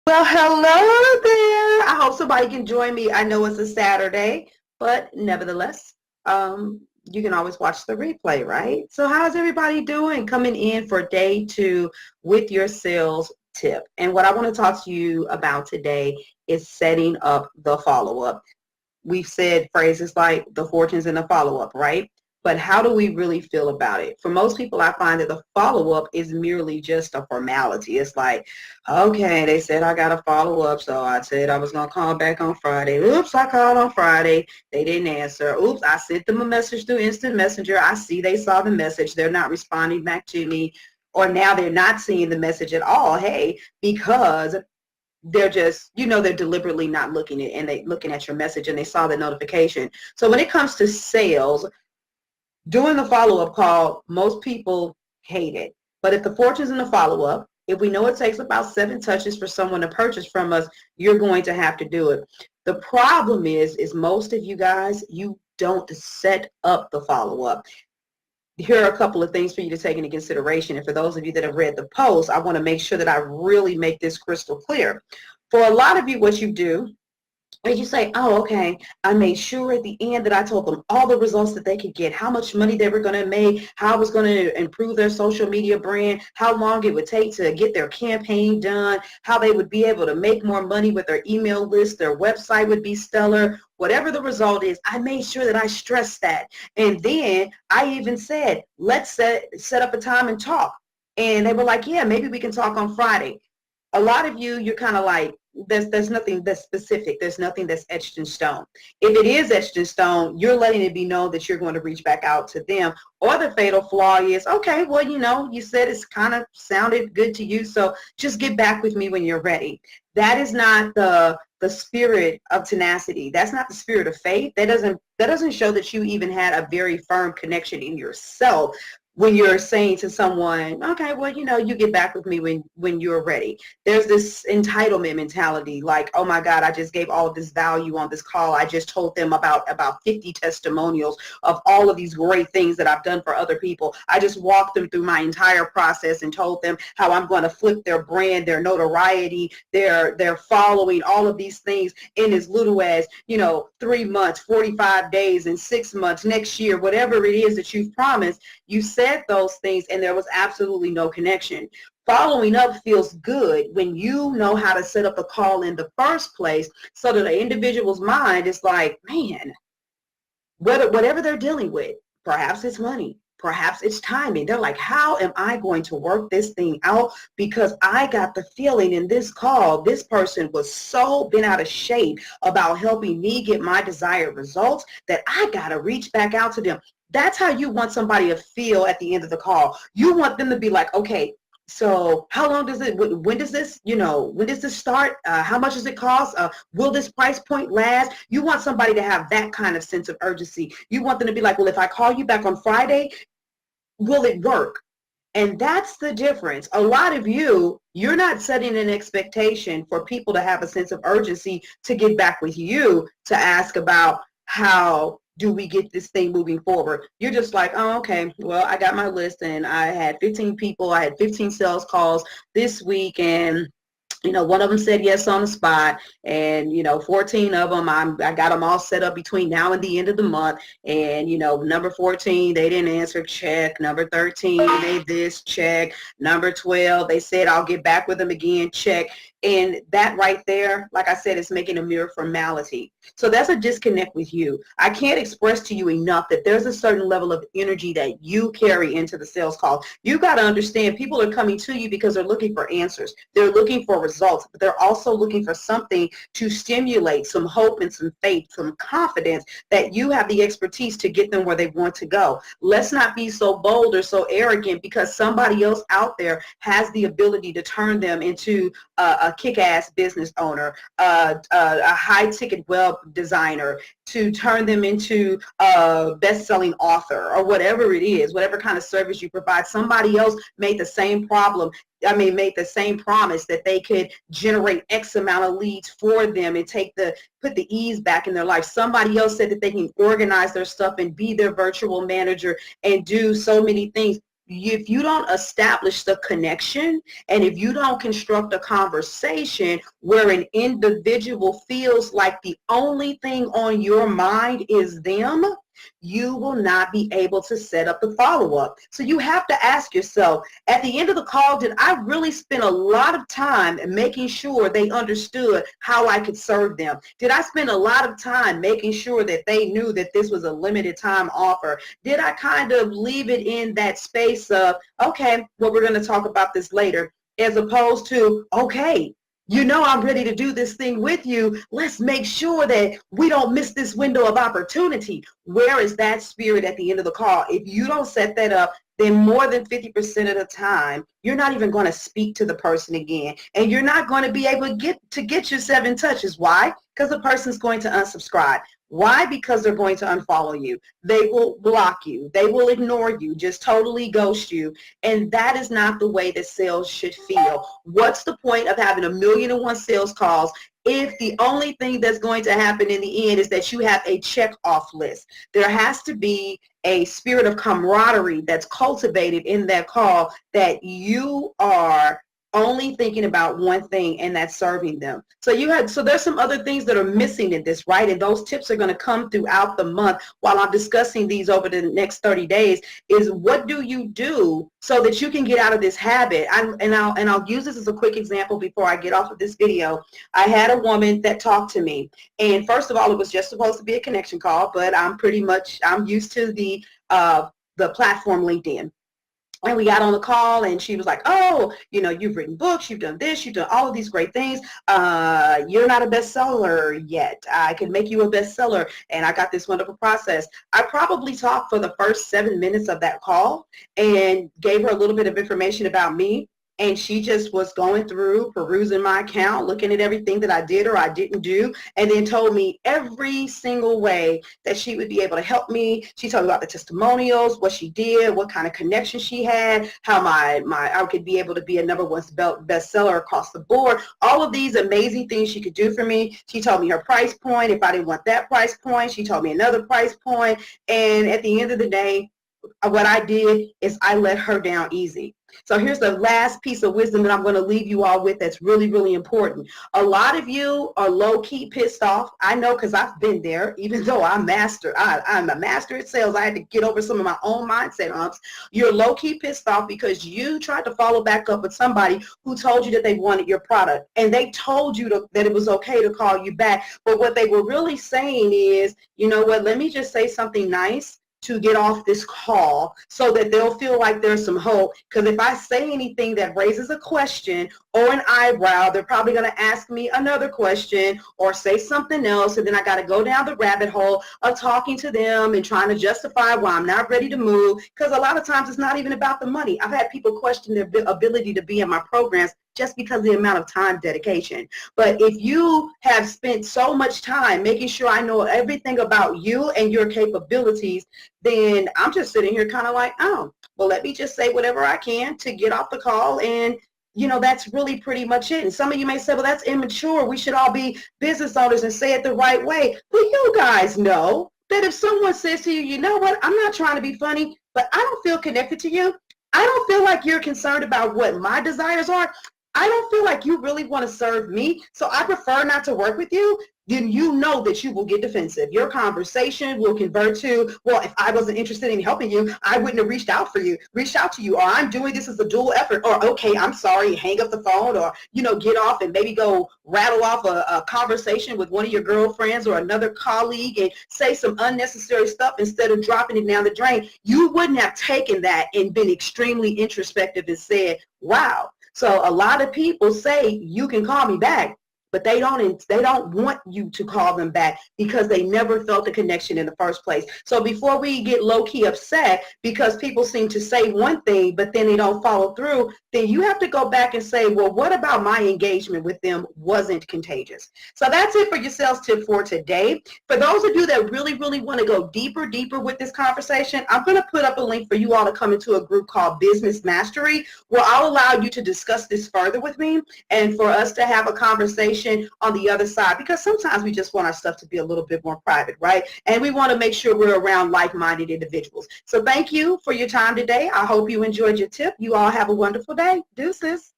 Well, hello there. I hope somebody can join me. I know it's a Saturday, but nevertheless, you can always watch the replay, right? So how's everybody doing? Coming in for day 2 with your sales tip. And what I want to talk to you about today is setting up the follow-up. We've said phrases like the fortunes and the follow-up, right? But how do we really feel about it? For most people, I find that the follow-up is merely just a formality. It's like, okay, they said I got to follow up, so I said I was going to call back on Friday. Oops, I called on Friday. They didn't answer. Oops, I sent them a message through Instant Messenger. I see they saw the message. They're not responding back to me. Or now they're not seeing the message at all. Hey, because they're just, they're deliberately not looking at and they looking at your message and they saw the notification. So when it comes to sales, doing the follow-up call, most people hate it. But if the fortune's in the follow-up, if we know it takes about 7 touches for someone to purchase from us, you're going to have to do it. The problem is most of you guys, you don't set up the follow-up. Here are a couple of things for you to take into consideration. And for those of you that have read the post, I want to make sure that I really make this crystal clear. For a lot of you, what you do is you say, oh, okay, I made sure at the end that I told them all the results that they could get, how much money they were going to make, how it was going to improve their social media brand, how long it would take to get their campaign done, how they would be able to make more money with their email list, their website would be stellar. Whatever the result is, I made sure that I stressed that. And then I even said, let's set up a time and talk. And they were like, yeah, maybe we can talk on Friday. A lot of you, you're kind of like, there's nothing that's specific. There's nothing that's etched in stone. If it is etched in stone, you're letting it be known that you're going to reach back out to them. Or the fatal flaw is, okay, well, you said it's kind of sounded good to you, so just get back with me when you're ready. That is not the spirit of tenacity. That's not the spirit of faith. That doesn't show that you even had a very firm connection in yourself when you're saying to someone, okay, well, you get back with me when you're ready. There's this entitlement mentality, like, oh my God, I just gave all of this value on this call. I just told them about 50 testimonials of all of these great things that I've done for other people. I just walked them through my entire process and told them how I'm going to flip their brand, their notoriety, their following, all of these things in as little as, 3 months, 45 days, and 6 months, next year, whatever it is that you've promised. You said those things and there was absolutely no connection. Following up feels good when you know how to set up the call in the first place, so that the individual's mind is like, man, whatever they're dealing with, perhaps it's money, perhaps it's timing. They're like, how am I going to work this thing out? Because I got the feeling in this call, this person was so bent out of shape about helping me get my desired results that I got to reach back out to them. That's how you want somebody to feel at the end of the call. You want them to be like, okay, so how long does when does this start? How much does it cost? Will this price point last? You want somebody to have that kind of sense of urgency. You want them to be like, well, if I call you back on Friday, will it work? And that's the difference. A lot of you're not setting an expectation for people to have a sense of urgency to get back with you to ask about how do we get this thing moving forward. You're just like, oh, okay, well, I got my list and I had 15 people. I had 15 sales calls this week, and one of them said yes on the spot, and 14 of them, I got them all set up between now and the end of the month. And number 14, they didn't answer, check. Number 13, they this, check. Number 12, they said I'll get back with them again, check. And that right there, like I said, is making a mere formality. So that's a disconnect with you. I can't express to you enough that there's a certain level of energy that you carry into the sales call. You got to understand, people are coming to you because they're looking for answers. They're looking for results, but they're also looking for something to stimulate some hope and some faith, some confidence that you have the expertise to get them where they want to go. Let's not be so bold or so arrogant because somebody else out there has the ability to turn them into a kick-ass business owner, a high-ticket web designer, to turn them into a best-selling author, or whatever it is, whatever kind of service you provide. Somebody else made the same made the same promise that they could generate X amount of leads for them and put the ease back in their life. Somebody else said that they can organize their stuff and be their virtual manager and do so many things. if you don't establish the connection, and if you don't construct a conversation where an individual feels like the only thing on your mind is them, you will not be able to set up the follow-up. So you have to ask yourself, at the end of the call, did I really spend a lot of time making sure they understood how I could serve them? Did I spend a lot of time making sure that they knew that this was a limited time offer? Did I kind of leave it in that space of, okay, well, we're going to talk about this later, as opposed to, okay, you know, I'm ready to do this thing with you. Let's make sure that we don't miss this window of opportunity. Where is that spirit at the end of the call? If you don't set that up, then more than 50% of the time, you're not even going to speak to the person again. And you're not going to be able to get your 7 touches. Why? Because the person's going to unsubscribe. Why? Because they're going to unfollow you. They will block you. They will ignore you, just totally ghost you. And that is not the way that sales should feel. What's the point of having 1,000,001 sales calls if the only thing that's going to happen in the end is that you have a check-off list? There has to be a spirit of camaraderie that's cultivated in that call, that you are only thinking about one thing, and that's serving them. So there's some other things that are missing in this, right? And those tips are going to come throughout the month while I'm discussing these over the next 30 days, is what do you do so that you can get out of this habit? I'll use this as a quick example before I get off of this video. I had a woman that talked to me, and first of all, it was just supposed to be a connection call, but I'm used to the platform LinkedIn. And we got on the call, and she was like, oh, you know, you've written books, you've done this, you've done all of these great things. You're not a bestseller yet. I can make you a bestseller. And I got this wonderful process. I probably talked for the first 7 minutes of that call and gave her a little bit of information about me. And she just was going through, perusing my account, looking at everything that I did or I didn't do, and then told me every single way that she would be able to help me. She told me about the testimonials, what she did, what kind of connection she had, how I could be able to be a #1 bestseller across the board. All of these amazing things she could do for me. She told me her price point. If I didn't want that price point, she told me another price point. And at the end of the day, what I did is I let her down easy. So here's the last piece of wisdom that I'm going to leave you all with that's really, really important. A lot of you are low-key pissed off. I know, because I've been there. Even though I'm a master at sales, I had to get over some of my own mindset humps. You're low-key pissed off because you tried to follow back up with somebody who told you that they wanted your product, and they told you that it was okay to call you back. But what they were really saying is, you know what, let me just say something nice to get off this call so that they'll feel like there's some hope. Because if I say anything that raises a question or an eyebrow, they're probably going to ask me another question or say something else, and then I got to go down the rabbit hole of talking to them and trying to justify why I'm not ready to move. Because a lot of times it's not even about the money. I've had people question their ability to be in my programs just because of the amount of time dedication. But if you have spent so much time making sure I know everything about you and your capabilities, then I'm just sitting here kind of like, oh, well, let me just say whatever I can to get off the call. And, you know, that's really pretty much it. And some of you may say, well, that's immature. We should all be business owners and say it the right way. Well, you guys know that if someone says to you, you know what, I'm not trying to be funny, but I don't feel connected to you. I don't feel like you're concerned about what my desires are. I don't feel like you really want to serve me, so I prefer not to work with you. Then you know that you will get defensive. Your conversation will convert to, well, if I wasn't interested in helping you, I wouldn't have reached out to you, or I'm doing this as a dual effort, or okay, I'm sorry, hang up the phone, or, you know, get off and maybe go rattle off a conversation with one of your girlfriends or another colleague and say some unnecessary stuff instead of dropping it down the drain. You wouldn't have taken that and been extremely introspective and said, wow. So a lot of people say you can call me back, but they don't want you to call them back because they never felt a connection in the first place. So before we get low-key upset because people seem to say one thing but then they don't follow through, then you have to go back and say, well, what about my engagement with them wasn't contagious? So that's it for your sales tip for today. For those of you that really, really want to go deeper with this conversation, I'm going to put up a link for you all to come into a group called Business Mastery, where I'll allow you to discuss this further with me and for us to have a conversation information on the other side, because sometimes we just want our stuff to be a little bit more private, right? And we want to make sure we're around like-minded individuals. So thank you for your time today. I hope you enjoyed your tip. You all have a wonderful day. Deuces.